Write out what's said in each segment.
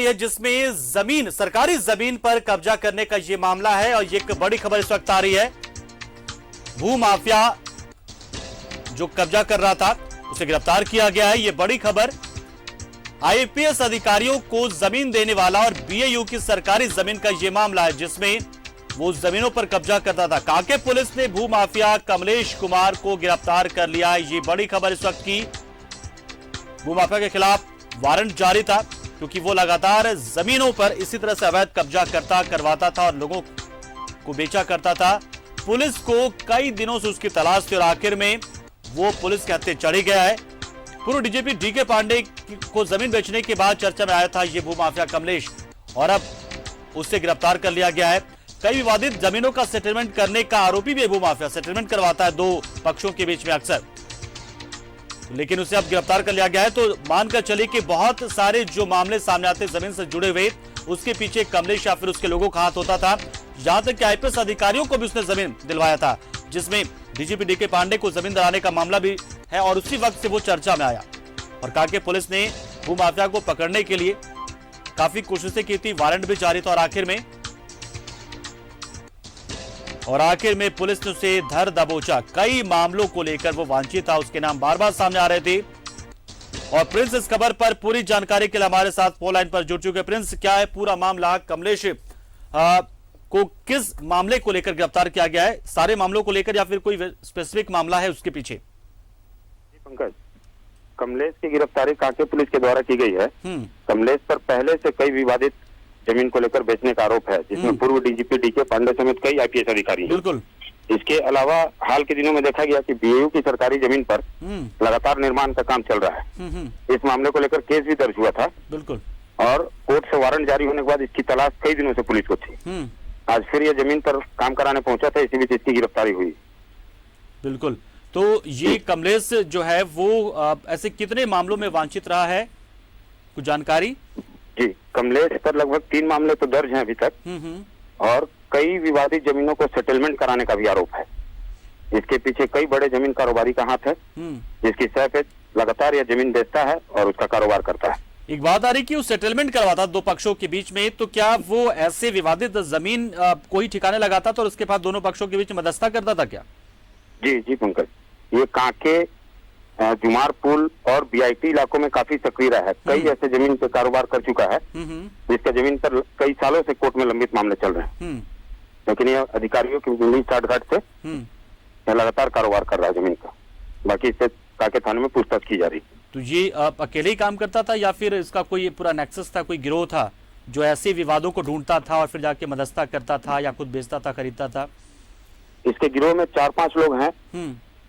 है जिसमें जमीन, सरकारी जमीन पर कब्जा करने का यह मामला है और ये एक बड़ी खबर इस वक्त आ रही है। भू माफिया जो कब्जा कर रहा था उसे गिरफ्तार किया गया है। यह बड़ी खबर, आईपीएस अधिकारियों को जमीन देने वाला और बीएयू की सरकारी जमीन का यह मामला है जिसमें वो जमीनों पर कब्जा करता था। कांके पुलिस ने भू माफिया कमलेश कुमार को गिरफ्तार कर लिया है। ये बड़ी खबर इस वक्त की। भू माफिया के खिलाफ वारंट जारी था क्योंकि वो लगातार जमीनों पर इसी तरह से अवैध कब्जा करवाता था और लोगों को बेचा करता था। पुलिस को कई दिनों से उसकी तलाश थी और आखिर में वो पुलिस के हत्थे चढ़ी गया है। पूर्व डीजीपी डीके पांडे को जमीन बेचने के बाद चर्चा में आया था ये भू माफिया कमलेश और अब उससे गिरफ्तार कर लिया गया है। कई विवादित जमीनों का सेटलमेंट करने का आरोपी भी भू माफिया सेटलमेंट करवाता है दो पक्षों के बीच में अक्सर, लेकिन उसे अब गिरफ्तार कर लिया गया है। तो मानकर चलिए कि बहुत सारे जो मामले सामने आते जमीन से जुड़े हुए उसके पीछे कमलेश या फिर उसके लोगों का हाथ होता था। यहां तक कि आईपीएस अधिकारियों को भी उसने जमीन दिलवाया था जिसमें डीजीपी डीके पांडे को जमीन दिलाने का मामला भी है और उसी वक्त से वो चर्चा में आया। और कांके पुलिस ने भू माफिया को पकड़ने के लिए काफी कोशिशें की थी, वारंट भी जारी था और आखिर में पुलिस ने उसे धर दबोचा। कई मामलों को लेकर वो वांछित था, उसके नाम बार बार सामने आ रहे थे। और प्रिंस इस खबर पर पूरी जानकारी के लिए हमारे साथ फोन लाइन पर जुड़ चुके। प्रिंस, क्या है पूरा मामला? कमलेश को किस मामले को लेकर गिरफ्तार किया गया है? सारे मामलों को लेकर या फिर कोई स्पेसिफिक मामला है उसके पीछे? पंकज, कमलेश की गिरफ्तारी कांके पुलिस के द्वारा की गई है। कमलेश पर पहले से कई विवादित जमीन को लेकर बेचने का आरोप है जिसमें पूर्व डीजीपी डीके पांडे समेत कई आईपीएस अधिकारी हैं। बिल्कुल। इसके अलावा हाल के दिनों में देखा गया कि बीएयू की सरकारी जमीन पर लगातार निर्माण का काम चल रहा है। इस मामले को लेकर केस भी दर्ज हुआ था। बिल्कुल। और कोर्ट से वारंट जारी होने के बाद इसकी तलाश कई दिनों से पुलिस को थी। आज फिर यह जमीन पर काम कराने पहुंचा था, इसी बीच इसकी गिरफ्तारी हुई। बिल्कुल। तो ये कमलेश जो है वो ऐसे कितने मामलों में वांछित रहा है, कुछ जानकारी? जी, कमलेश पर लगभग 3 मामले तो दर्ज हैं अभी तक और कई विवादित जमीनों को सेटलमेंट कराने का भी आरोप है। इसके पीछे कई बड़े जमीन कारोबारी का हाथ है जिसकी सह पे लगातार यह जमीन बेचता है और उसका कारोबार करता है। एक बात आ रही कि वो सेटलमेंट करवाता दो पक्षों के बीच में, तो क्या वो ऐसे विवादित जमीन कोई ठिकाने लगाता था और उसके बाद दोनों पक्षों के बीच मध्यस्थता करता था क्या? जी जी पंकज, ये कांके, जुमार पुल और बीआईटी इलाकों में काफी सक्रिय रहा है। कई ऐसे जमीन पे कारोबार कर चुका है जिसका जमीन पर कई सालों से कोर्ट में लंबित मामले चल रहे हैं, लेकिन यह अधिकारियों की उंगली साठगांठ से यह लगातार कारोबार कर रहा है जमीन का। बाकी इससे कांके थाने में पूछताछ की जा रही है। तो ये अकेले ही काम करता था या फिर इसका कोई पूरा नेक्सस था, कोई गिरोह था जो ऐसे विवादों को ढूंढता था और फिर जाके मध्यस्थता करता था या खुद बेचता था, खरीदता था? इसके गिरोह में 4-5 लोग हैं।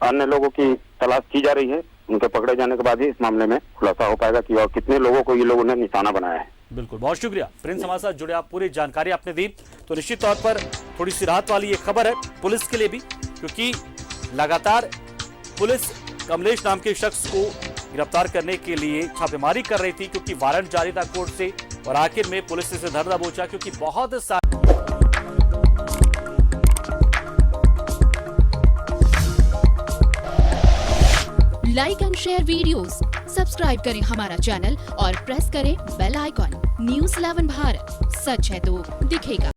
अन्य लोगों की तलाश की जा रही है। उनके पकड़े जाने के बाद ही इस मामले में खुलासा हो पाएगा कि और कितने लोगों को ये लोगों ने निशाना बनाया है। बिल्कुल, बहुत शुक्रिया प्रिंस, हमारे साथ जुड़े, आप पूरी जानकारी आपने दी। तो निश्चित तौर पर थोड़ी सी राहत वाली ये खबर है पुलिस के लिए भी, क्योंकि लगातार पुलिस कमलेश नाम के शख्स को गिरफ्तार करने के लिए छापेमारी कर रही थी क्योंकि वारंट जारी था कोर्ट से और आखिर में पुलिस ने इसे धर दबोचा क्योंकि बहुत सारे like and share videos, subscribe करें हमारा चैनल और प्रेस करें बेल आइकॉन। न्यूज़ 11 भारत, सच है तो दिखेगा।